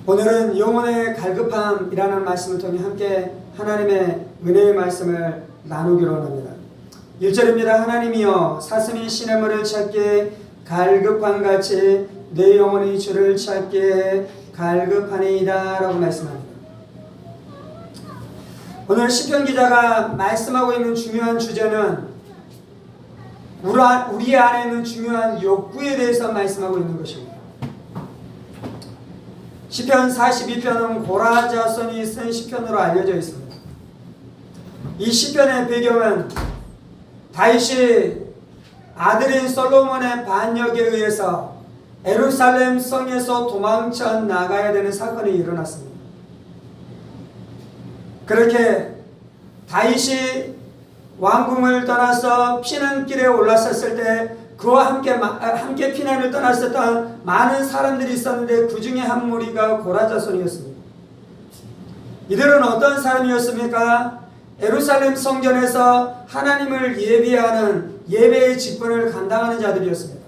오늘은 영혼의 갈급함이라는 말씀을 통해 함께 하나님의 은혜의 말씀을 나누기로 합니다. 1절입니다. 하나님이여 사슴이 시냇물을 찾기에 갈급함같이 내 영혼이 주를 찾기에 갈급하니이다 라고 말씀합니다. 오늘 시편 기자가 말씀하고 있는 중요한 주제는 우리 안에 있는 중요한 욕구에 대해서 말씀하고 있는 것입니다. 시편 42편은 고라 자손이 쓴 시편으로 알려져 있습니다. 이 시편의 배경은 다윗이 아들인 솔로몬의 반역에 의해서 예루살렘 성에서 도망쳐 나가야 되는 사건이 일어났습니다. 그렇게 다윗이 왕궁을 떠나서 피난길에 올랐었을 때 그와 함께 피난을 떠났었던 많은 사람들이 있었는데 그 중에 한 무리가 고라 자손이었습니다. 이들은 어떤 사람이었습니까? 예루살렘 성전에서 하나님을 예배하는 예배의 직분을 감당하는 자들이었습니다.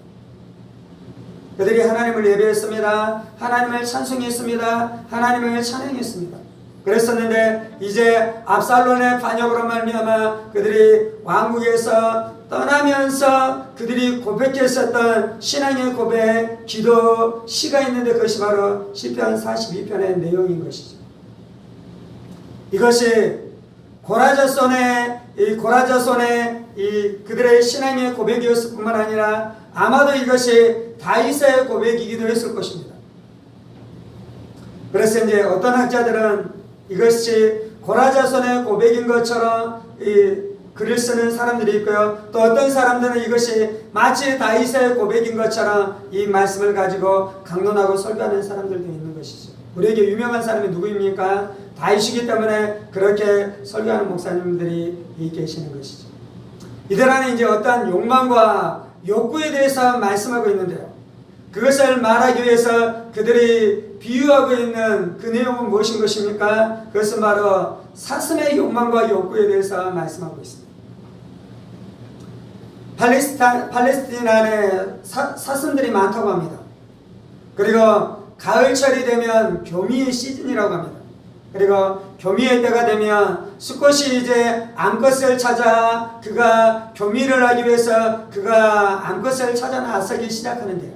그들이 하나님을 예배했습니다. 하나님을 찬송했습니다. 하나님을 찬양했습니다. 그랬었는데 이제 압살롬의 반역으로 말미암아 그들이 왕국에서 떠나면서 그들이 고백했었던 신앙의 고백, 기도, 시가 있는데 그것이 바로 시편 42편의 내용인 것이죠. 이것이 고라자손의 그들의 신앙의 고백이었을 뿐만 아니라 아마도 이것이 다윗의 고백이기도 했을 것입니다. 그래서 이제 어떤 학자들은 이것이 고라자손의 고백인 것처럼 글을 쓰는 사람들이 있고요. 또 어떤 사람들은 이것이 마치 다윗의 고백인 것처럼 이 말씀을 가지고 강론하고 설교하는 사람들도 있는 것이죠. 우리에게 유명한 사람이 누구입니까? 다윗이기 때문에 그렇게 설교하는 목사님들이 계시는 것이죠. 이들 안에 이제 어떠한 욕망과 욕구에 대해서 말씀하고 있는데요. 그것을 말하기 위해서 그들이 비유하고 있는 그 내용은 무엇인 것입니까? 그것은 바로 사슴의 욕망과 욕구에 대해서 말씀하고 있습니다. 팔레스타인 안에 사슴들이 많다고 합니다. 그리고 가을철이 되면 교미의 시즌이라고 합니다. 그리고 교미의 때가 되면 수컷이 이제 암컷을 찾아 그가 교미를 하기 위해서 그가 암컷을 찾아 나서기 시작하는데요.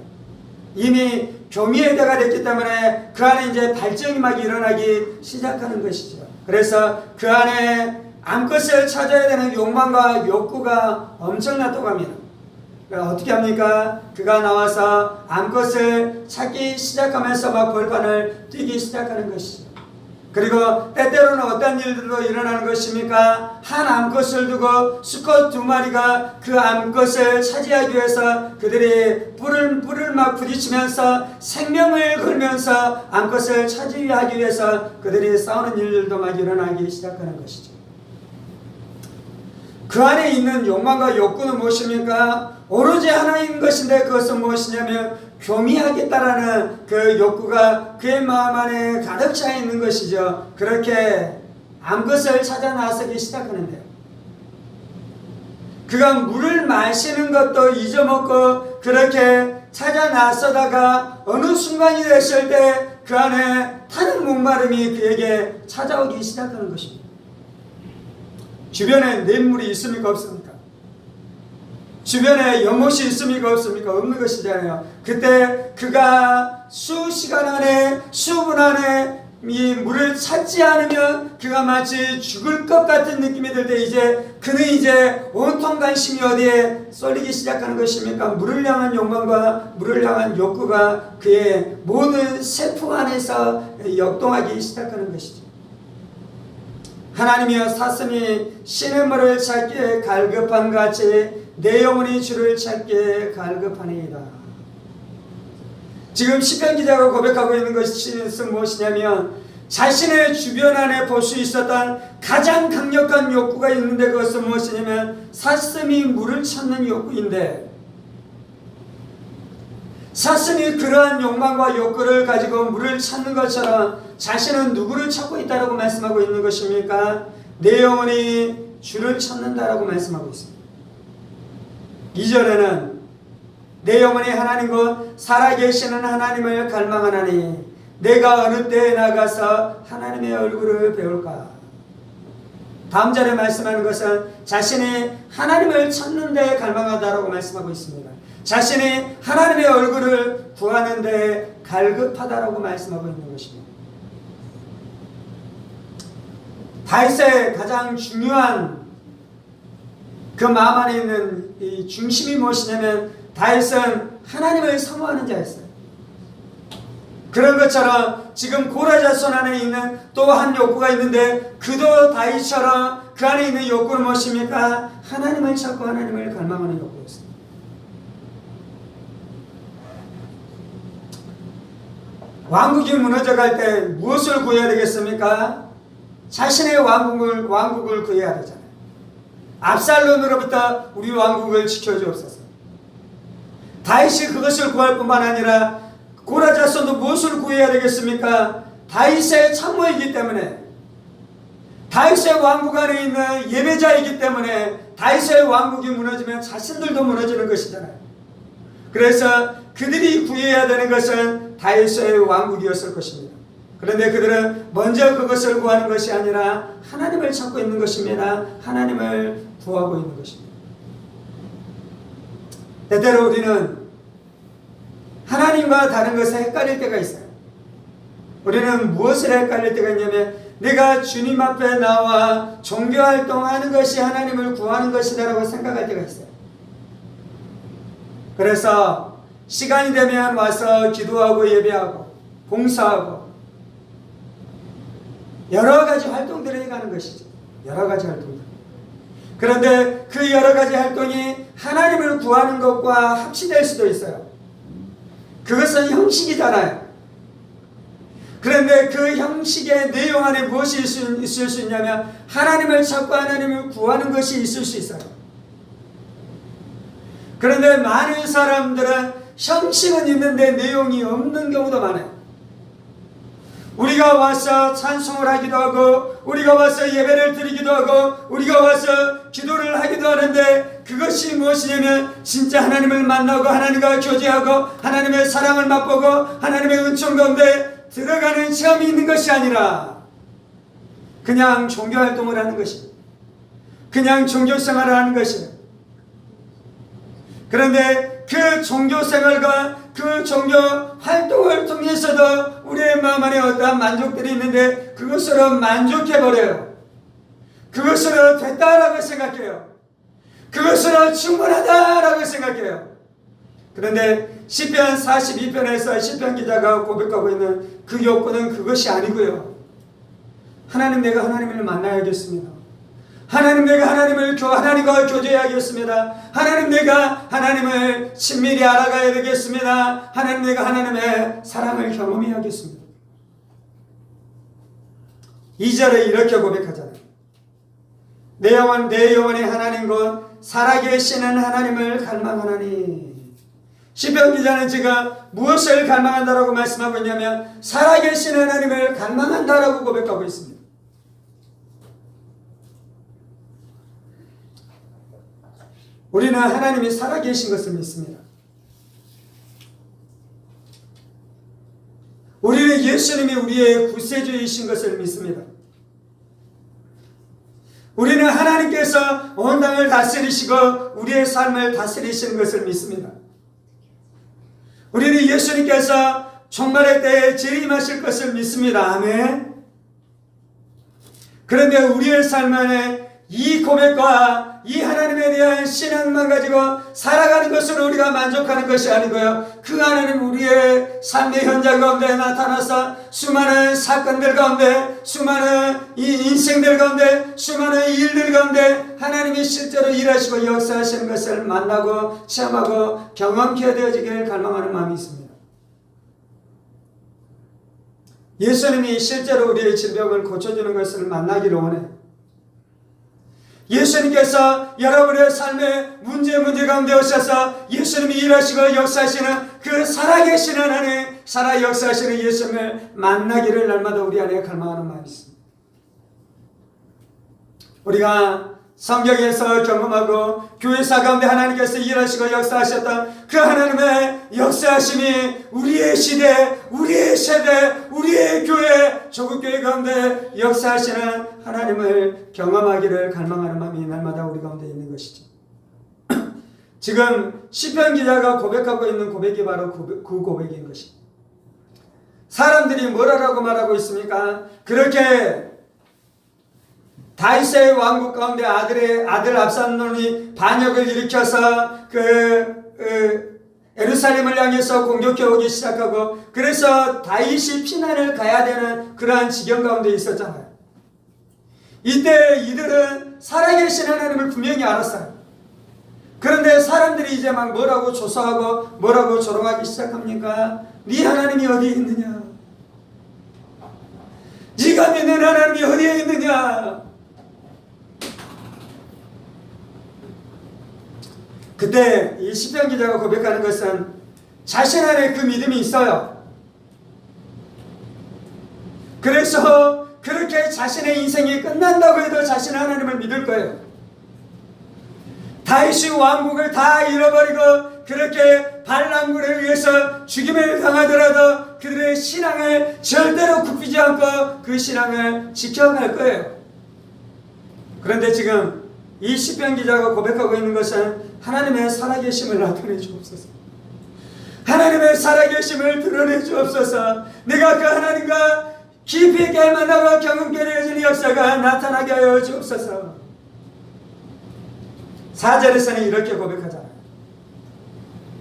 이미 교미의 때가 됐기 때문에 그 안에 이제 발정이 막 일어나기 시작하는 것이죠. 그래서 그 안에 암컷을 찾아야 되는 욕망과 욕구가 엄청났다고 합니다. 그러니까 어떻게 합니까? 그가 나와서 암컷을 찾기 시작하면서 막 벌판을 뛰기 시작하는 것이죠. 그리고 때때로는 어떤 일들도 일어나는 것입니까? 한 암컷을 두고 수컷 두 마리가 그 암컷을 차지하기 위해서 그들이 뿔을 막 부딪히면서 생명을 걸면서 암컷을 차지하기 위해서 그들이 싸우는 일들도 막 일어나기 시작하는 것이죠. 그 안에 있는 욕망과 욕구는 무엇입니까? 오로지 하나인 것인데 그것은 무엇이냐면 교미하겠다라는 그 욕구가 그의 마음 안에 가득 차 있는 것이죠. 그렇게 암컷을 찾아 나서기 시작하는데요. 그가 물을 마시는 것도 잊어먹고 그렇게 찾아 나서다가 어느 순간이 됐을 때 그 안에 타는 목마름이 그에게 찾아오기 시작하는 것입니다. 주변에 냇물이 있습니까? 없습니까? 주변에 연못이 있습니까? 없습니까? 없는 것이잖아요. 그때 그가 수시간 안에 수분 안에 이 물을 찾지 않으면 그가 마치 죽을 것 같은 느낌이 들 때 그는 이제 온통 관심이 어디에 쏠리기 시작하는 것입니까? 물을 향한 욕망과 물을 향한 욕구가 그의 모든 세포 안에서 역동하기 시작하는 것이죠. 하나님이여 사슴이 시냇물을 찾기에 갈급함같이 내 영혼이 주를 찾기에 갈급하니이다. 지금 시편 기자가 고백하고 있는 것이 무엇이냐면 자신의 주변 안에 볼 수 있었던 가장 강력한 욕구가 있는데 그것은 무엇이냐면 사슴이 물을 찾는 욕구인데 사슴이 그러한 욕망과 욕구를 가지고 물을 찾는 것처럼 자신은 누구를 찾고 있다라고 말씀하고 있는 것입니까? 내 영혼이 주를 찾는다라고 말씀하고 있습니다. 2절에는 내 영혼이 하나님 곧 살아계시는 하나님을 갈망하나니 내가 어느 때에 나가서 하나님의 얼굴을 배울까? 다음 절에 말씀하는 것은 자신이 하나님을 찾는 데 갈망하다라고 말씀하고 있습니다. 자신이 하나님의 얼굴을 구하는 데 갈급하다라고 말씀하고 있는 것입니다. 다윗의 가장 중요한 그 마음 안에 있는 이 중심이 무엇이냐면 다윗은 하나님을 사모하는 자였어요. 그런 것처럼 지금 고라 자손 안에 있는 또 한 욕구가 있는데 그도 다윗처럼 그 안에 있는 욕구는 무엇입니까? 하나님을 찾고 하나님을 갈망하는 욕구였습니다. 왕국이 무너져갈 때 무엇을 구해야 되겠습니까? 자신의 왕국을 구해야 되잖아요. 압살롬으로부터 우리 왕국을 지켜주옵소서. 다윗이 그것을 구할 뿐만 아니라 고라 자손도 무엇을 구해야 되겠습니까? 다윗의 참모이기 때문에, 다윗의 왕국 안에 있는 예배자이기 때문에 다윗의 왕국이 무너지면 자신들도 무너지는 것이잖아요. 그래서 그들이 구해야 되는 것은 다윗의 왕국이었을 것입니다. 그런데 그들은 먼저 그것을 구하는 것이 아니라 하나님을 찾고 있는 것입니다. 하나님을 구하고 있는 것입니다. 때때로 우리는 하나님과 다른 것에 헷갈릴 때가 있어요. 우리는 무엇을 헷갈릴 때가 있냐면 내가 주님 앞에 나와 종교활동하는 것이 하나님을 구하는 것이다라고 생각할 때가 있어요. 그래서 시간이 되면 와서 기도하고 예배하고 봉사하고 여러 가지 활동들을 해가는 것이죠. 여러 가지 활동들. 그런데 그 여러 가지 활동이 하나님을 구하는 것과 합치될 수도 있어요. 그것은 형식이잖아요. 그런데 그 형식의 내용 안에 무엇이 있을 수 있냐면 하나님을 찾고 하나님을 구하는 것이 있을 수 있어요. 그런데 많은 사람들은 형식은 있는데 내용이 없는 경우도 많아요. 우리가 와서 찬송을 하기도 하고 우리가 와서 예배를 드리기도 하고 우리가 와서 기도를 하기도 하는데 그것이 무엇이냐면 진짜 하나님을 만나고 하나님과 교제하고 하나님의 사랑을 맛보고 하나님의 은총 가운데 들어가는 체험이 있는 것이 아니라 그냥 종교활동을 하는 것입니다. 그냥 종교생활을 하는 것입니다. 그런데 그 종교생활과 그 종교 활동을 통해서도 우리의 마음 안에 어떠한 만족들이 있는데 그것으로 만족해버려요. 그것으로 됐다라고 생각해요. 그것으로 충분하다라고 생각해요. 그런데 시편 42편에서 시편 기자가 고백하고 있는 그 욕구는 그것이 아니고요. 하나님, 내가 하나님을 만나야겠습니다. 하나님, 내가 하나님과 교제해야겠습니다. 하나님, 내가 하나님을 친밀히 알아가야 되겠습니다. 하나님, 내가 하나님의 사랑을 경험해야겠습니다. 2절에 이렇게 고백하잖아요. 내 영혼의 하나님 곧 살아계시는 하나님을 갈망하나니. 시편 기자는 지금 무엇을 갈망한다라고 말씀하고 있냐면 살아계신 하나님을 갈망한다라고 고백하고 있습니다. 우리는 하나님이 살아계신 것을 믿습니다. 우리는 예수님이 우리의 구세주이신 것을 믿습니다. 우리는 하나님께서 온 땅을 다스리시고 우리의 삶을 다스리시는 것을 믿습니다. 우리는 예수님께서 종말의 때에 재림하실 것을 믿습니다. 아멘. 그런데 우리의 삶 안에 이 고백과 이 하나님에 대한 신앙만 가지고 살아가는 것으로 우리가 만족하는 것이 아니고요. 그 하나님 우리의 삶의 현장 가운데 나타나서 수많은 사건들 가운데 수많은 이 인생들 가운데 수많은 일들 가운데 하나님이 실제로 일하시고 역사하시는 것을 만나고 체험하고 경험케 되어지기를 갈망하는 마음이 있습니다. 예수님이 실제로 우리의 질병을 고쳐주는 것을 만나기를 원해요. 예수님께서 여러분의 삶의 문제 가운데 오셔서 예수님이 일하시고 역사하시는 그 살아계신 하나님, 살아 역사하시는 예수님을 만나기를 날마다 우리 안에 갈망하는 마음이 있습니다. 우리가 성경에서 경험하고 교회사 가운데 하나님께서 일하시고 역사하셨던 그 하나님의 역사하심이 우리의 시대, 우리의 세대, 우리의 교회, 조국교회 가운데 역사하시는 하나님을 경험하기를 갈망하는 마음이 날마다 우리 가운데 있는 것이죠. 지금 시편 기자가 고백하고 있는 고백이 바로 그 고백인 것입니다. 사람들이 뭐라고 말하고 있습니까? 그렇게 다윗의 왕국 가운데 아들 압살롬이 반역을 일으켜서 예루살렘을 향해서 공격해 오기 시작하고, 그래서 다윗이 피난을 가야 되는 그러한 지경 가운데 있었잖아요. 이때 이들은 살아계신 하나님을 분명히 알았어요. 그런데 사람들이 이제 막 뭐라고 조사하고 뭐라고 조롱하기 시작합니까? 네 하나님이 어디에 있느냐? 네가 믿는 하나님이 어디에 있느냐? 그때 이 시편 기자가 고백하는 것은 자신 안에 그 믿음이 있어요. 그래서 그렇게 자신의 인생이 끝난다고 해도 자신은 하나님을 믿을 거예요. 다윗이 왕국을 다 잃어버리고 그렇게 반란군에 의해서 죽임을 당하더라도 그들의 신앙을 절대로 굽히지 않고 그 신앙을 지켜갈 거예요. 그런데 지금 이 시편 기자가 고백하고 있는 것은 하나님의 살아계심을 나타내 주옵소서. 하나님의 살아계심을 드러내 주옵소서. 내가 그 하나님과 깊이 있게 만나고 경험케 되어지는 역사가 나타나게 하여 주옵소서. 4절에서는 이렇게 고백하잖아요.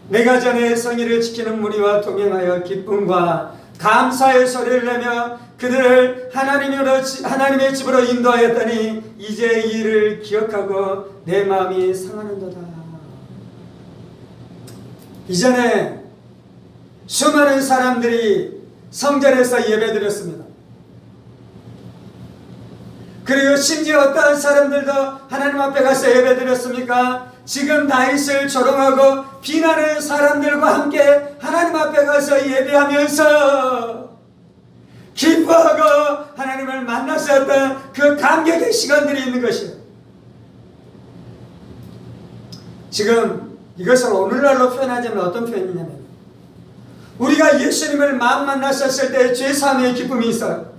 내가 전에 성의를 지키는 무리와 동행하여 기쁨과 감사의 소리를 내며 그들을 하나님의 집으로 인도하였더니 이제 이 일을 기억하고 내 마음이 상하는도다. 이전에 수많은 사람들이 성전에서 예배드렸습니다. 그리고 심지어 어떠한 사람들도 하나님 앞에 가서 예배드렸습니까? 지금 다윗을 조롱하고 비난하는 사람들과 함께 하나님 앞에 가서 예배하면서 기뻐하고 하나님을 만났었던 그 감격의 시간들이 있는 것이에요. 지금 이것을 오늘날로 표현하자면 어떤 표현이냐면, 우리가 예수님을 마음 만났었을 때 죄사함의 기쁨이 있어요.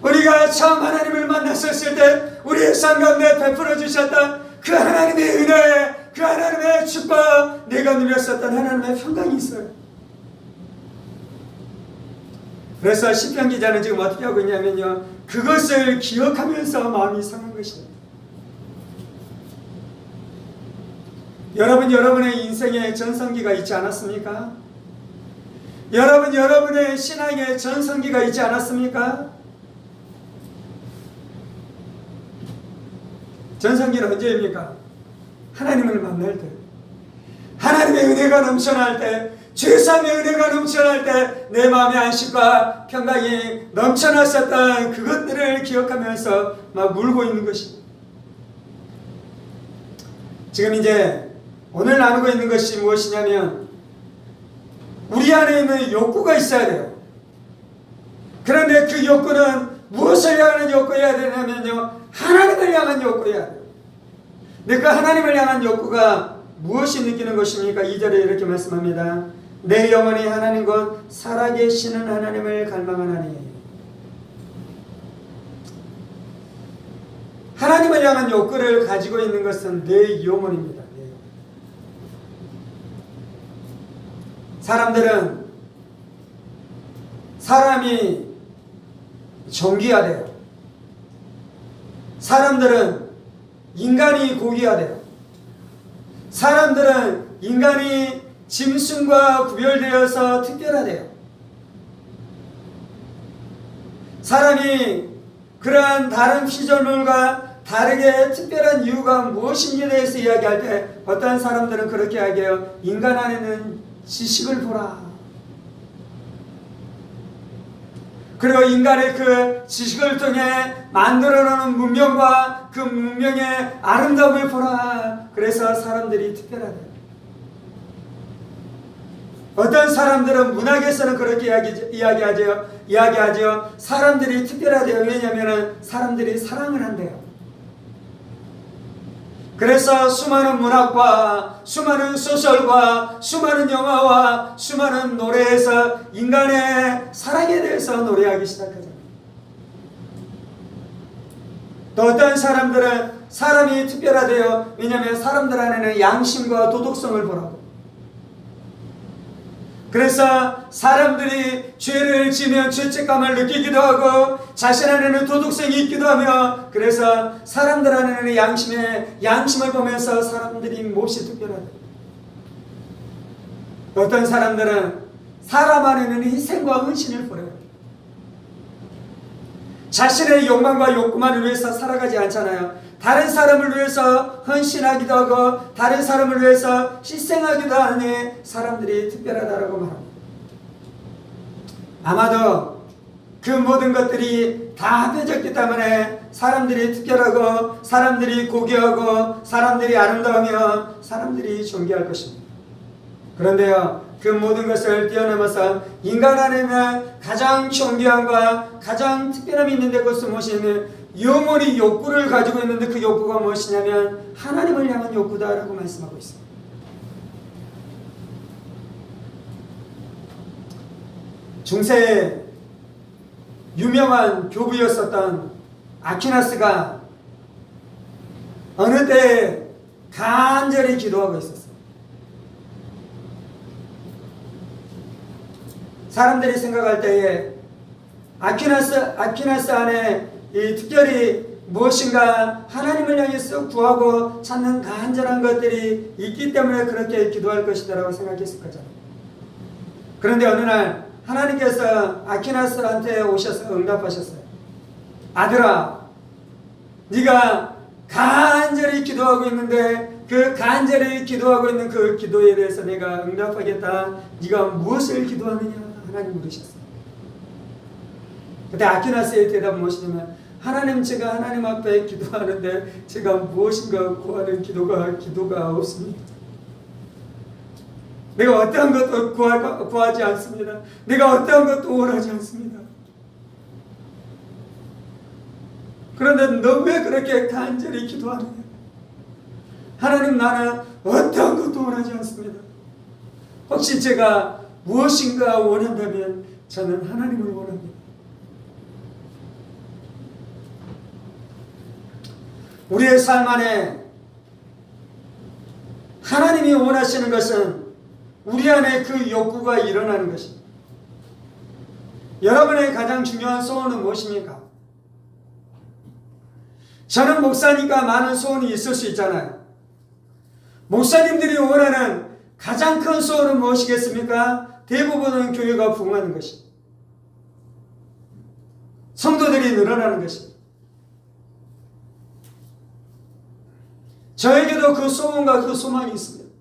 우리가 처음 하나님을 만났었을 때 우리의 삶 가운데 베풀어 주셨던 그 하나님의 은혜, 그 하나님의 축복, 내가 누렸었던 하나님의 평강이 있어요. 그래서 시편 기자는 지금 어떻게 하고 있냐면요, 그것을 기억하면서 마음이 상한 것이에요. 여러분, 여러분의 인생에 전성기가 있지 않았습니까? 여러분, 여러분의 신앙에 전성기가 있지 않았습니까? 전성기는 언제입니까? 하나님을 만날 때, 하나님의 은혜가 넘쳐날 때, 죄사함의 은혜가 넘쳐날 때 내 마음의 안식과 평강이 넘쳐났었던 그것들을 기억하면서 막 울고 있는 것입니다. 지금 이제 오늘 나누고 있는 것이 무엇이냐면, 우리 안에 있는 욕구가 있어야 돼요. 그런데 그 욕구는 무엇을 향한 욕구여야 되냐면요, 하나님을 향한 욕구여야 돼요. 근데 그 하나님을 향한 욕구가 무엇이 느끼는 것입니까? 2절에 이렇게 말씀합니다. 내 영혼이 하나님 곧 살아계시는 하나님을 갈망하나니. 하나님을 향한 욕구를 가지고 있는 것은 내 영혼입니다. 사람들은 사람이 존귀하대요. 사람들은 인간이 고귀하대요. 사람들은 인간이 짐승과 구별되어서 특별하대요. 사람이 그러한 다른 피조물과 다르게 특별한 이유가 무엇인지에 대해서 이야기할 때 어떤 사람들은 그렇게 이야기해요. 인간 안에는 지식을 보라. 그리고 인간의 그 지식을 통해 만들어놓은 문명과 그 문명의 아름다움을 보라. 그래서 사람들이 특별하다. 어떤 사람들은 문학에서는 그렇게 이야기하죠. 사람들이 특별하대요. 왜냐하면 사람들이 사랑을 한대요. 그래서 수많은 문학과 수많은 소설과 수많은 영화와 수많은 노래에서 인간의 사랑에 대해서 노래하기 시작하잖아요. 또 어떤 사람들은 사람이 특별하대요. 왜냐하면 사람들 안에는 양심과 도덕성을 보라고. 그래서 사람들이 죄를 지면 죄책감을 느끼기도 하고 자신 안에는 도덕성이 있기도 하며, 그래서 사람들 안에는 양심을 보면서 사람들이 몹시 특별하다. 어떤 사람들은 사람 안에는 희생과 헌신을 보여요. 자신의 욕망과 욕구만을 위해서 살아가지 않잖아요. 다른 사람을 위해서 헌신하기도 하고 다른 사람을 위해서 희생하기도 하니 사람들이 특별하다라고 말합니다. 아마도 그 모든 것들이 다 합해졌기 때문에 사람들이 특별하고 사람들이 고귀하고 사람들이 아름다우며 사람들이 존귀할 것입니다. 그런데요, 그 모든 것을 뛰어넘어서 인간 안에는 가장 존귀함과 가장 특별함이 있는데 그것은 무엇이냐면 영원히 욕구를 가지고 있는데 그 욕구가 무엇이냐면 하나님을 향한 욕구다라고 말씀하고 있습니다. 중세에 유명한 교부였었던 아퀴나스가 어느 때 간절히 기도하고 있었어요. 사람들이 생각할 때에 아퀴나스 안에 이 특별히 무엇인가 하나님을 향해서 구하고 찾는 간절한 것들이 있기 때문에 그렇게 기도할 것이다라고 생각했을 거잖아요. 그런데 어느 날 하나님께서 아퀴나스한테 오셔서 응답하셨어요. 아들아, 네가 간절히 기도하고 있는데 그 간절히 기도하고 있는 그 기도에 대해서 내가 응답하겠다. 네가 무엇을 기도하느냐? 하나님 물으셨어요. 그때 아퀴나스의 대답은 무엇이냐면 하나님, 제가 하나님 앞에 기도하는데 제가 무엇인가 구하는 기도가 없습니다. 내가 어떠한 것도 구하지 않습니다. 내가 어떠한 것도 원하지 않습니다. 그런데 너 왜 그렇게 간절히 기도하느냐? 하나님, 나는 어떠한 것도 원하지 않습니다. 혹시 제가 무엇인가 원한다면 저는 하나님을 원합니다. 우리의 삶 안에 하나님이 원하시는 것은 우리 안에 그 욕구가 일어나는 것입니다. 여러분의 가장 중요한 소원은 무엇입니까? 저는 목사니까 많은 소원이 있을 수 있잖아요. 목사님들이 원하는 가장 큰 소원은 무엇이겠습니까? 대부분은 교회가 부흥하는 것입니다. 성도들이 늘어나는 것입니다. 저에게도 그 소원과 그 소망이 있습니다.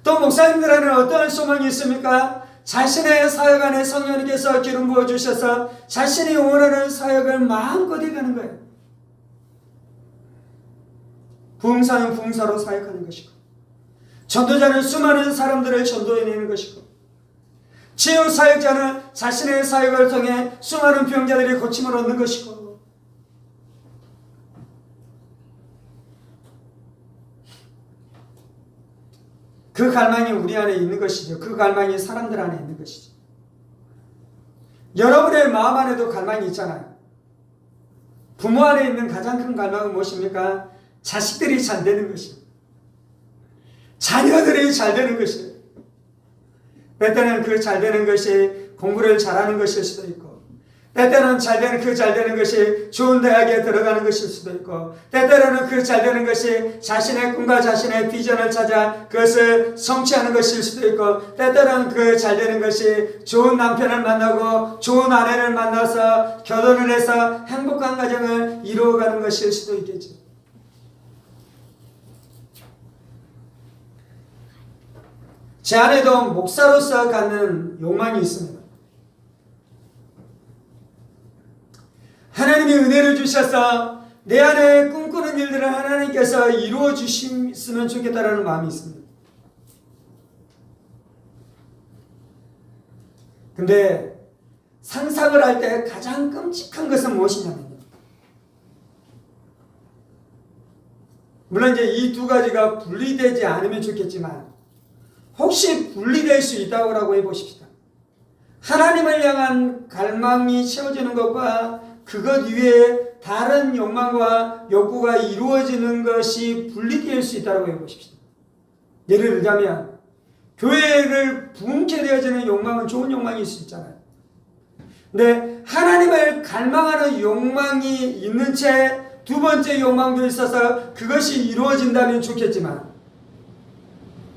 또 목사님들에게는 어떠한 소망이 있습니까? 자신의 사역 안에 성령님께서 기름 부어주셔서 자신이 원하는 사역을 마음껏 해가는 거예요. 부흥사는 부흥사로 사역하는 것이고, 전도자는 수많은 사람들을 전도해내는 것이고, 치유사역자는 자신의 사역을 통해 수많은 병자들이 고침을 얻는 것이고, 그 갈망이 우리 안에 있는 것이죠. 그 갈망이 사람들 안에 있는 것이죠. 여러분의 마음 안에도 갈망이 있잖아요. 부모 안에 있는 가장 큰 갈망은 무엇입니까? 자식들이 잘 되는 것입니다. 자녀들이 잘 되는 것이에요. 때때는 그 잘 되는 것이 공부를 잘하는 것일 수도 있고, 때때는 잘 되는 것이 좋은 대학에 들어가는 것일 수도 있고, 때때로는 그 잘 되는 것이 자신의 꿈과 자신의 비전을 찾아 그것을 성취하는 것일 수도 있고, 때때로는 그 잘 되는 것이 좋은 남편을 만나고 좋은 아내를 만나서 결혼을 해서 행복한 가정을 이루어가는 것일 수도 있겠죠. 제 안에도 목사로서 갖는 욕망이 있습니다. 하나님이 은혜를 주셔서 내 안에 꿈꾸는 일들을 하나님께서 이루어 주셨으면 좋겠다라는 마음이 있습니다. 근데 상상을 할 때 가장 끔찍한 것은 무엇이냐면요. 물론 이제 이 두 가지가 분리되지 않으면 좋겠지만 혹시 분리될 수 있다고 해보십시다. 하나님을 향한 갈망이 채워지는 것과 그것 위에 다른 욕망과 욕구가 이루어지는 것이 분리될 수 있다고 해보십시다. 예를 들자면 교회를 부흥케 되어지는 욕망은 좋은 욕망일 수 있잖아요. 근데 하나님을 갈망하는 욕망이 있는 채 두 번째 욕망도 있어서 그것이 이루어진다면 좋겠지만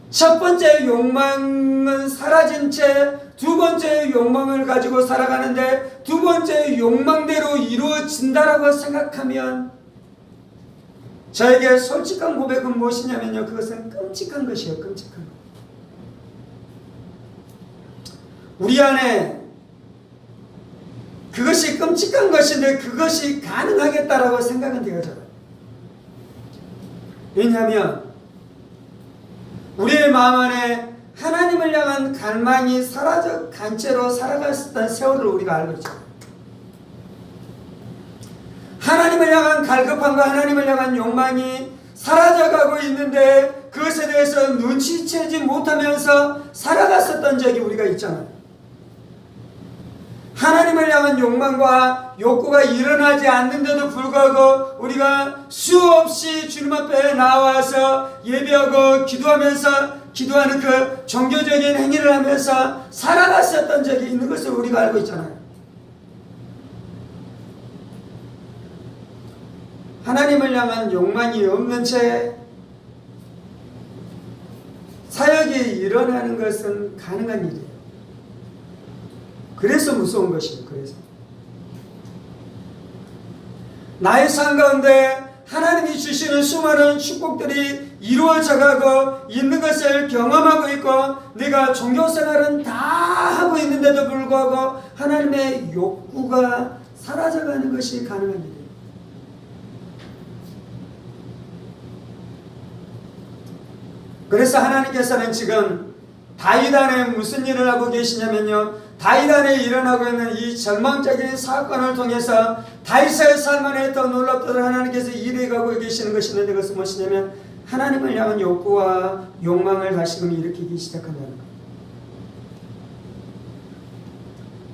첫 번째 욕망은 사라진 채 두 번째 욕망을 가지고 살아가는데 두 번째 욕망대로 이루어진다라고 생각하면 저에게 솔직한 고백은 무엇이냐면요. 그것은 끔찍한 것이에요. 끔찍한 것. 우리 안에 그것이 끔찍한 것인데 그것이 가능하겠다라고 생각은 되어져요. 왜냐하면 우리의 마음 안에 하나님을 향한 갈망이 사라져 간 채로 살아갔었던 세월을 우리가 알고 있죠. 하나님을 향한 갈급함과 하나님을 향한 욕망이 사라져가고 있는데 그것에 대해서 눈치채지 못하면서 살아갔었던 적이 우리가 있잖아요. 하나님을 향한 욕망과 욕구가 일어나지 않는데도 불구하고 우리가 수없이 주님 앞에 나와서 예배하고 기도하는 그 종교적인 행위를 하면서 살아갔었던 적이 있는 것을 우리가 알고 있잖아요. 하나님을 향한 욕망이 없는 채 사역이 일어나는 것은 가능한 일이에요. 그래서 무서운 것이에요. 그래서 나의 삶 가운데 하나님이 주시는 수많은 축복들이 이루어져 가고 있는 것을 경험하고 있고 내가 종교생활은 다 하고 있는데도 불구하고 하나님의 욕구가 사라져가는 것이 가능한 일이에요. 그래서 하나님께서는 지금 다윗 안에 무슨 일을 하고 계시냐면요. 다윗 안에 일어나고 있는 이 절망적인 사건을 통해서 다윗의 삶 안에 더 놀랍도록 하나님께서 일해가고 계시는 것이 있는데 그것은 무엇이냐면 하나님을 향한 욕구와 욕망을 다시금 일으키기 시작한다는 것.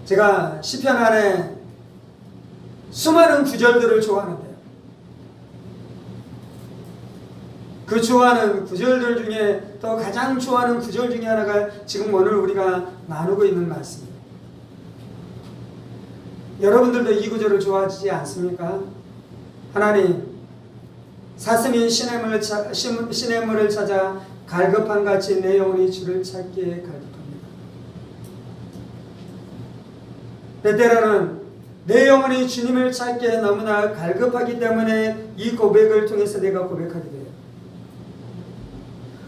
제가 시편 안에 수많은 구절들을 좋아하는데요. 그 좋아하는 구절들 중에 또 가장 좋아하는 구절 중에 하나가 지금 오늘 우리가 나누고 있는 말씀입니다. 여러분들도 이 구절을 좋아하지 않습니까? 하나님, 사슴이 시냇물을 찾아 갈급한 같이 내 영혼이 주를 찾기에 갈급합니다. 때때로는 내 영혼이 주님을 찾기에 너무나 갈급하기 때문에 이 고백을 통해서 내가 고백하게 돼요.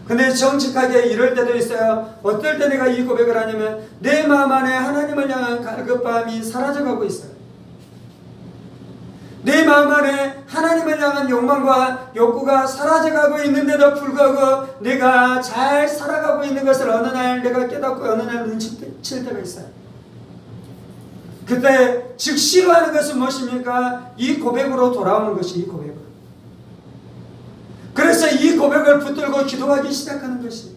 근데 정직하게 이럴 때도 있어요. 어떨 때 내가 이 고백을 하냐면 내 마음 안에 하나님을 향한 갈급함이 사라져가고 있어요. 내 마음 안에 하나님을 향한 욕망과 욕구가 사라져가고 있는데도 불구하고 내가 잘 살아가고 있는 것을 어느 날 내가 깨닫고 어느 날 눈치챌 때가 있어요. 그때 즉시로 하는 것은 무엇입니까? 이 고백으로 돌아오는 것이 이 고백으로. 그래서 이 고백을 붙들고 기도하기 시작하는 것이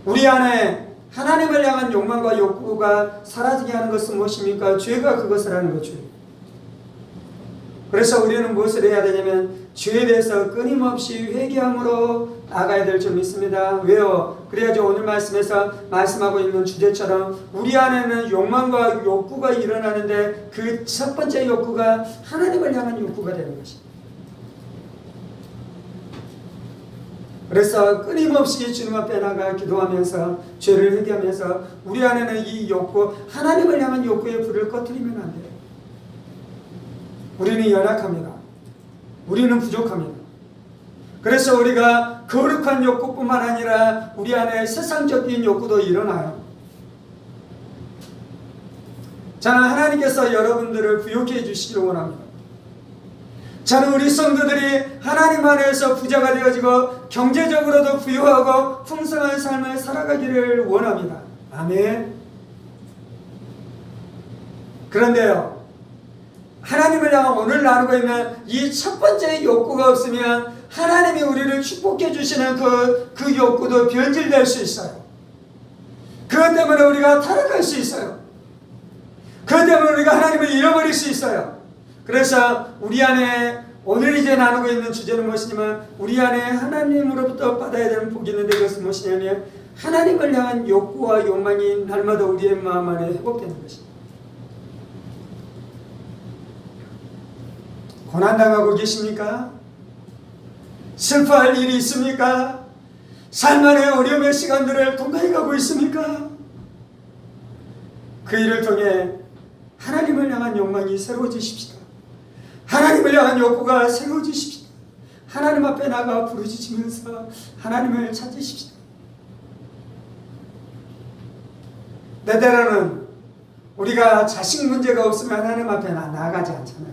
우리 안에 하나님을 향한 욕망과 욕구가 사라지게 하는 것은 무엇입니까? 죄가 그것을 하는 거죠. 그래서 우리는 무엇을 해야 되냐면 죄에 대해서 끊임없이 회개함으로 나가야 될 줄 믿습니다. 왜요? 그래야지 오늘 말씀에서 말씀하고 있는 주제처럼 우리 안에는 욕망과 욕구가 일어나는데 그 첫 번째 욕구가 하나님을 향한 욕구가 되는 것입니다. 그래서 끊임없이 주님 앞에 나가 기도하면서 죄를 회개하면서 우리 안에는 이 욕구, 하나님을 향한 욕구의 불을 꺼뜨리면 안 돼요. 우리는 연약합니다. 우리는 부족합니다. 그래서 우리가 거룩한 욕구뿐만 아니라 우리 안에 세상적인 욕구도 일어나요. 저는 하나님께서 여러분들을 부욕해 해주시기를 원합니다. 저는 우리 성도들이 하나님 안에서 부자가 되어지고 경제적으로도 부유하고 풍성한 삶을 살아가기를 원합니다. 아멘. 그런데요, 하나님을 향한 오늘 나누고 있는 이 첫 번째 욕구가 없으면 하나님이 우리를 축복해 주시는 그 욕구도 변질될 수 있어요. 그것 때문에 우리가 타락할 수 있어요. 그것 때문에 우리가 하나님을 잃어버릴 수 있어요. 그래서 우리 안에 오늘 이제 나누고 있는 주제는 무엇이냐면, 우리 안에 하나님으로부터 받아야 되는 복이 있는데, 그것은 무엇이냐면 하나님을 향한 욕구와 욕망이 날마다 우리의 마음 안에 회복되는 것입니다. 고난당하고 계십니까? 슬퍼할 일이 있습니까? 삶 안의 어려움의 시간들을 통과해 가고 있습니까? 그 일을 통해 하나님을 향한 욕망이 새로워지십시다. 하나님을 향한 욕구가 새로워지십시다. 하나님 앞에 나가 부르짖으면서 하나님을 찾으십시다. 때때로는 우리가 자식 문제가 없으면 하나님 앞에 나아가지 않잖아요.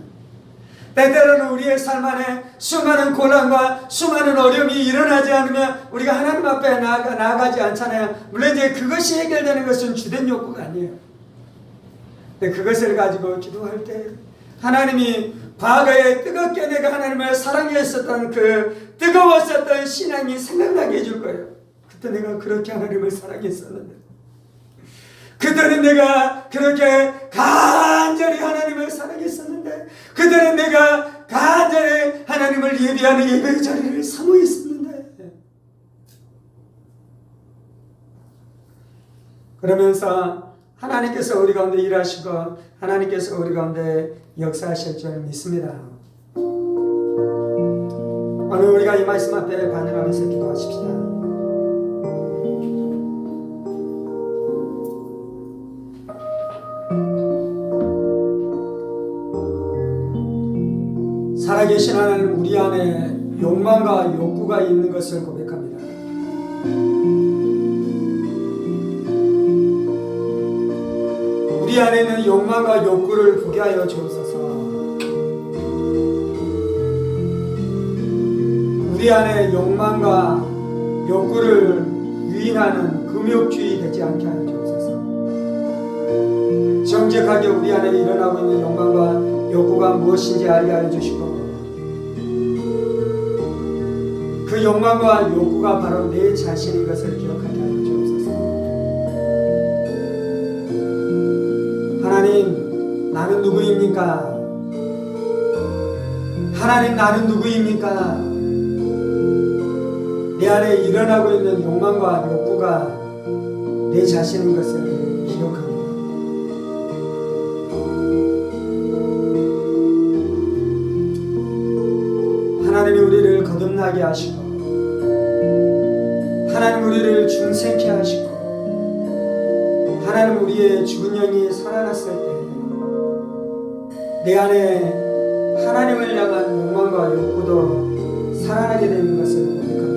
때때로는 우리의 삶 안에 수많은 곤란과 수많은 어려움이 일어나지 않으면 우리가 하나님 앞에 나아가지 않잖아요. 물론 이제 그것이 해결되는 것은 주된 욕구가 아니에요. 근데 그것을 가지고 기도할 때 하나님이 과거에 뜨겁게 내가 하나님을 사랑했었던 그 뜨거웠었던 신앙이 생각나게 해줄 거예요. 그때 내가 그렇게 하나님을 사랑했었는데, 그때는 내가 그렇게 간절히 하나님을 사랑했었는데, 그때는 내가 간절히 하나님을 예배하는 예배의 자리를 사모했었는데, 그러면서 하나님께서 우리 가운데 일하시고 하나님께서 우리 가운데 역사하실 줄 믿습니다. 오늘 우리가 이 말씀 앞에 반응하면서 기도하십시다. 살아계신 하나님, 우리 안에 욕망과 욕구가 있는 것을 고백합니다. 우리 안에 있는 욕망과 욕구를 보게 하여 주옵소서. 우리 안에 욕망과 욕구를 유인하는 금욕주의 되지 않게 하여 주옵소서. 정직하게 우리 안에 일어나고 있는 욕망과 욕구가 무엇인지 알게 하여 주시고, 그 욕망과 욕구가 바로 내 자신인 것을 기억하게 하여 주옵소서. 하나님, 나는 누구입니까? 하나님, 나는 누구입니까? 내 안에 일어나고 있는 욕망과 욕구가 내 자신인 것을 기억합니다. 하나님이 우리를 거듭나게 하시고, 하나님 우리를 중생케 하시고, 하나님 우리의 죽은 영이 살아났을 때 내 안에 하나님을 향한 욕망과 욕구도 살아나게 되는 것을 고백합니다.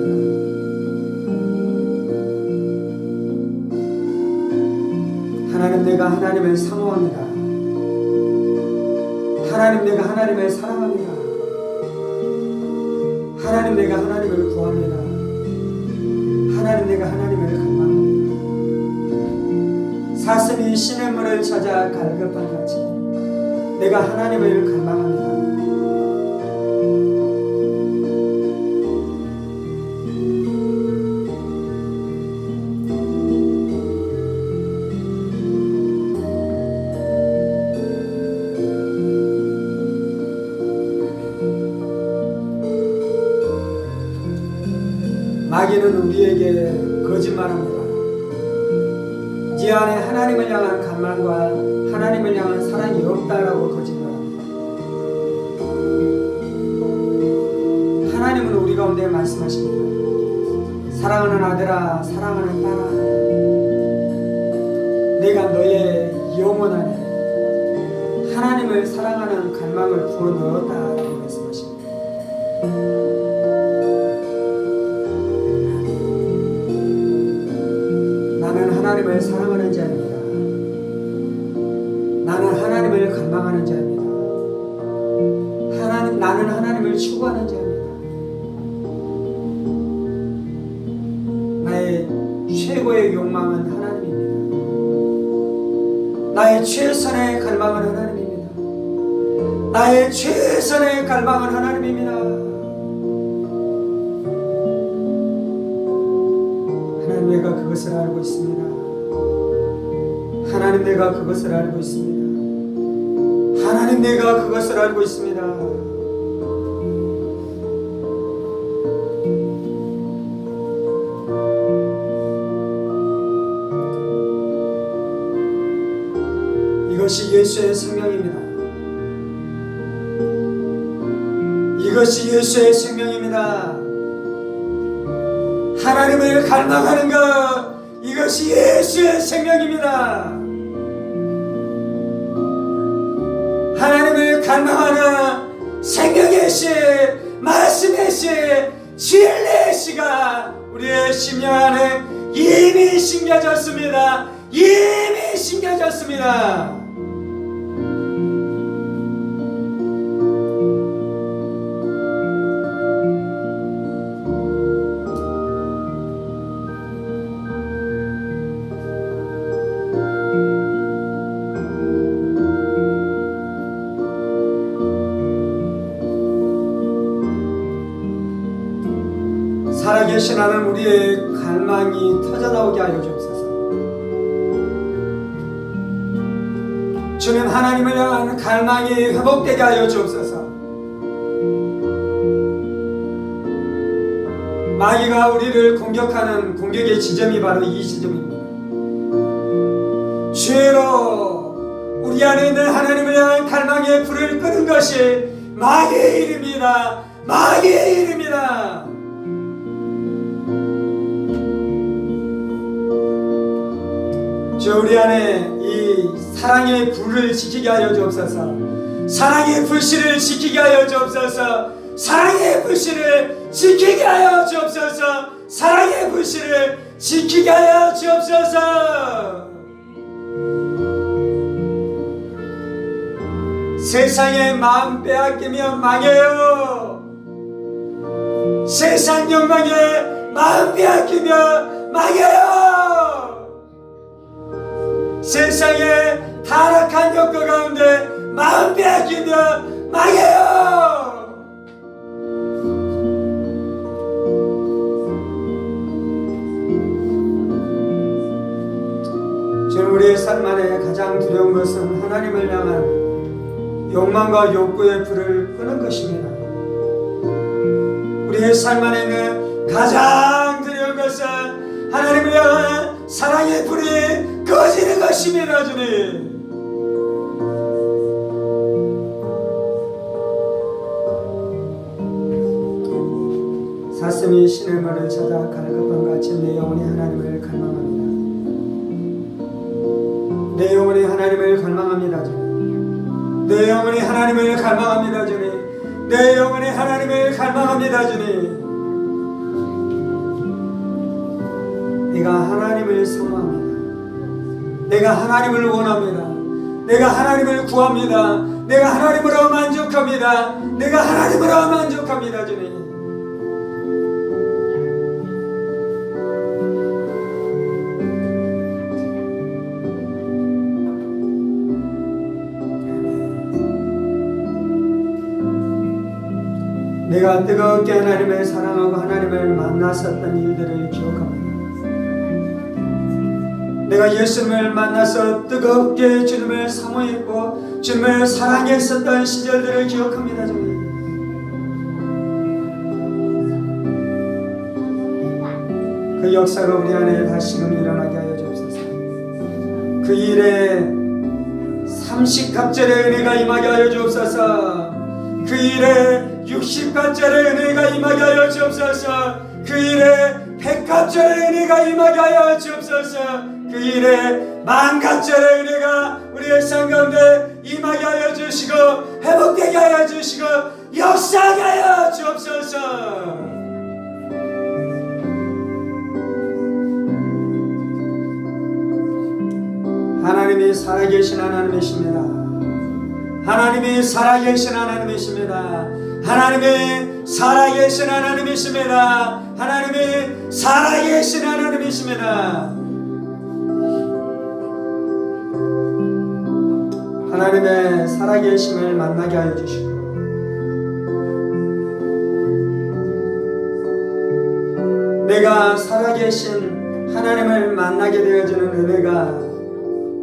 하나님, 내가 하나님을 사모합니다. 하나님, 내가 하나님을 사랑합니다. 하나님, 내가 하나님을 구합니다. 하나님, 내가 하나님을 갈망합니다. 사슴이 시냇물을 찾아 갈급한 같이 내가 하나님을 갈망합니다. 마귀는 우리에게 거짓말합니다. 네 안에 하나님을 향한 갈망과 하나님을 향한 사랑이 없다라고 거짓말합니다. 하나님은 우리 가운데 말씀하십니다. 사랑하는 아들아, 사랑하는 딸아, 내가 너의 영혼 안에 하나님을 사랑하는 갈망을 부어넣었다라고 말씀하십니다. 나는 하나님을 사랑하는 자입니다. 나는 하나님을 갈망하는 자입니다. 나는 하나님을 추구하는 자입니다. 나의 최고의 욕망은 하나님입니다. 나의 최선의 갈망은 하나님입니다. 나의 최선의 갈망은 하나님입니다. 하나님, 내가 그것을 알고 있습니다. 하나님, 내가 그것을 알고 있습니다. 하나님, 내가 그것을 알고 있습니다. 이것이 예수의 생명입니다. 이것이 예수의 생명입니다. 하나님을 갈망하는 것, 이것이 예수의 생명입니다. 하나님을 갈망하는 생명의 씨, 말씀의 씨, 진리의 씨가 우리의 심령 안에 이미 심겨졌습니다. 이미 심겨졌습니다. 살아계신 하나님, 우리의 갈망이 터져나오게 하여 주옵소서. 주님, 하나님을 향한 갈망이 회복되게 하여 주옵소서. 마귀가 우리를 공격하는 공격의 지점이 바로 이 지점입니다. 죄로 우리 안에 있는 하나님을 향한 갈망의 불을 끄는 것이 마귀의 일입니다. 마귀의 일입니다. 주, 우리 안에 이 사랑의 불을 지키게 하여 주옵소서. 사랑의 불씨를 지키게 하여 주옵소서. 사랑의 불씨를 지키게 하여 주옵소서. 사랑의 불씨를 지키게 하여 주옵소서. 세상의 마음 빼앗기면 망해요. 세상 욕망에 마음 빼앗기면 망해요. 세상의 타락한 욕구 가운데 마음 빼앗기면 망해요. 지금 우리의 삶 안에 가장 두려운 것은 하나님을 향한 욕망과 욕구의 불을 끄는 것입니다. 우리의 삶 안에 있는 가장 두려운 것은 하나님을 향한 사랑의 불이 꺼지는 것입니다. 주님, 사슴이 신의 물을 찾아 갈급한 같이 내 영혼이 하나님을 갈망합니다. 내 영혼이 하나님을 갈망합니다. 주님, 내 영혼이 하나님을 갈망합니다. 주님, 내 영혼이 하나님을 갈망합니다. 주님, 내가 하나님을 사모합니다. 내가 하나님을 원합니다. 내가 하나님을 구합니다. 내가 하나님으로 만족합니다. 내가 하나님으로 만족합니다. 주님, 내가 뜨겁게 하나님을 사랑하고 하나님을 만났었던 일들을 기억합니다. 내가 예수님을 만나서 뜨겁게 주님을 사모했고 주님을 사랑했었던 시절들을 기억합니다. 주님, 그 역사가 우리 안에 다시금 일어나게 하여 주옵소서. 그 일에 30갑절의 은혜가 임하게 하여 주옵소서. 그 일에 60갑절의 은혜가 임하게 하여 주옵소서. 그 일에 100갑절의 은혜가 임하게 하여 주옵소서. 그 일에 10,000갑절의 은혜가 우리의 삶 가운데 임하게 하여 주시고 회복되게 하여 주시고 역사하게 하여 주옵소서. 하나님이 살아계신 하나님이십니다. 하나님이 살아계신 하나님이십니다. 하나님이 살아계신 하나님이십니다. 하나님이 살아계신 하나님이십니다. 하나님의 살아계심을 만나게 하여 주시고 내가 살아계신 하나님을 만나게 되어지는 은혜가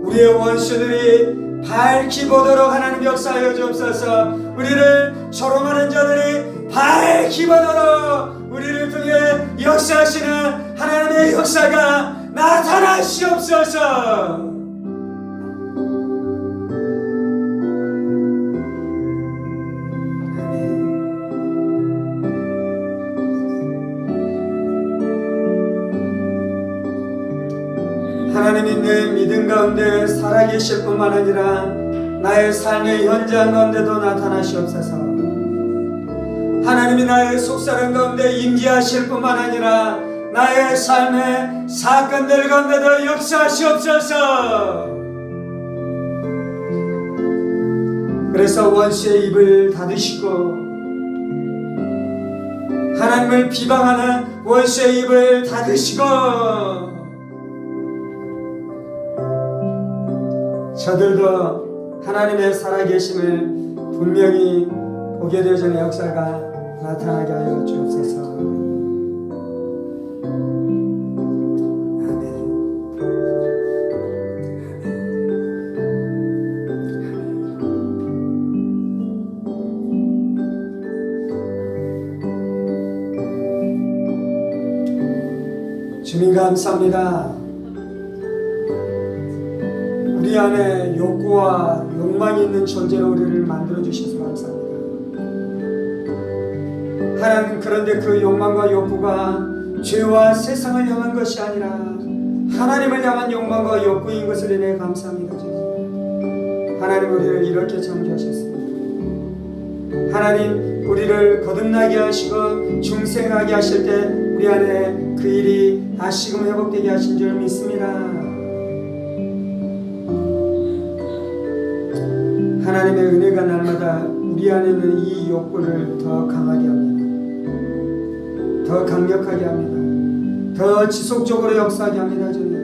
우리의 원수들이 밝히 보도록 하나님 역사하여 주옵소서. 우리를 조롱하는 자들이 밝히 보도록 우리를 통해 역사하시는 하나님의 역사가 나타나시옵소서. 하나님이 내 믿음 가운데 살아계실 뿐만 아니라 나의 삶의 현장 가운데도 나타나시옵소서. 하나님이 나의 속사람 가운데 임재하실 뿐만 아니라 나의 삶의 사건들 가운데도 역사하시옵소서. 그래서 원수의 입을 닫으시고 하나님을 비방하는 원수의 입을 닫으시고 저들도 하나님의 살아계심을 분명히 보게 되어지는 역사가 나타나게 하여 주옵소서. 아멘. 주님 감사합니다. 우리 안에 욕구와 욕망이 있는 존재로 우리를 만들어 주셔서 감사합니다. 하나님, 그런데 그 욕망과 욕구가 죄와 세상을 향한 것이 아니라 하나님을 향한 욕망과 욕구인 것을 인해 감사합니다. 하나님, 우리를 이렇게 창조하셨습니다. 하나님, 우리를 거듭나게 하시고 중생하게 하실 때 우리 안에 그 일이 다시금 회복되게 하신 줄 믿습니다. 하나님의 은혜가 날마다 우리 안에 있는 이 욕구를 더 강하게 합니다. 더 강력하게 합니다. 더 지속적으로 역사하게 합니다. 주님.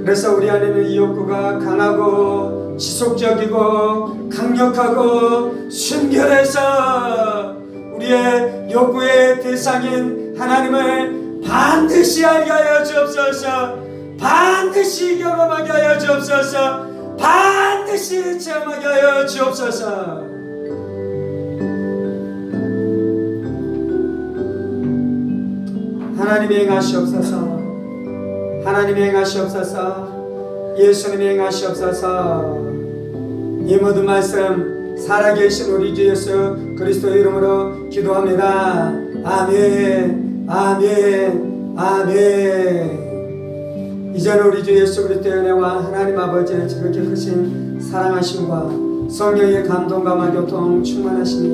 그래서 우리 안에 있는 이 욕구가 강하고 지속적이고 강력하고 순결해서 우리의 욕구의 대상인 하나님을 반드시 알게 하여 주옵소서. 반드시 경험하게 하여 주옵소서. 반드시 체험하게 하여 주옵소서. 하나님이 행하시옵소서. 하나님이 행하시옵소서. 예수님이 행하시옵소서. 이 모든 말씀 살아계신 우리 주 예수 그리스도의 이름으로 기도합니다. 아멘. 아멘. 아멘. 이제는 우리 주 예수 그리스도의 은혜와 하나님 아버지의 지극히 크신 사랑하심과 성령의 감동감화 교통 충만하시니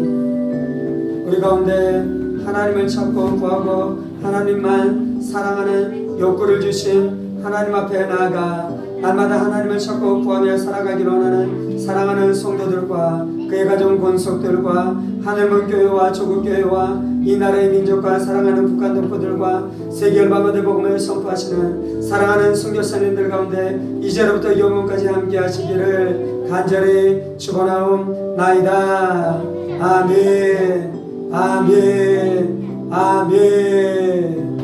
우리 가운데 하나님을 찾고 구하고 하나님만 사랑하는 욕구를 주신 하나님 앞에 나아가 날마다 하나님을 찾고 구하며 살아가기로 하는 사랑하는 성도들과 그의 가정 권속들과 하늘문 교회와 조국 교회와 이 나라의 민족과 사랑하는 북한 동포들과 세계 열방어대 복음을 선포하시는 사랑하는 선교사님들 가운데 이제로부터 영원까지 함께 하시기를 간절히 축원하옵나이다. 아멘. 아멘. 아멘.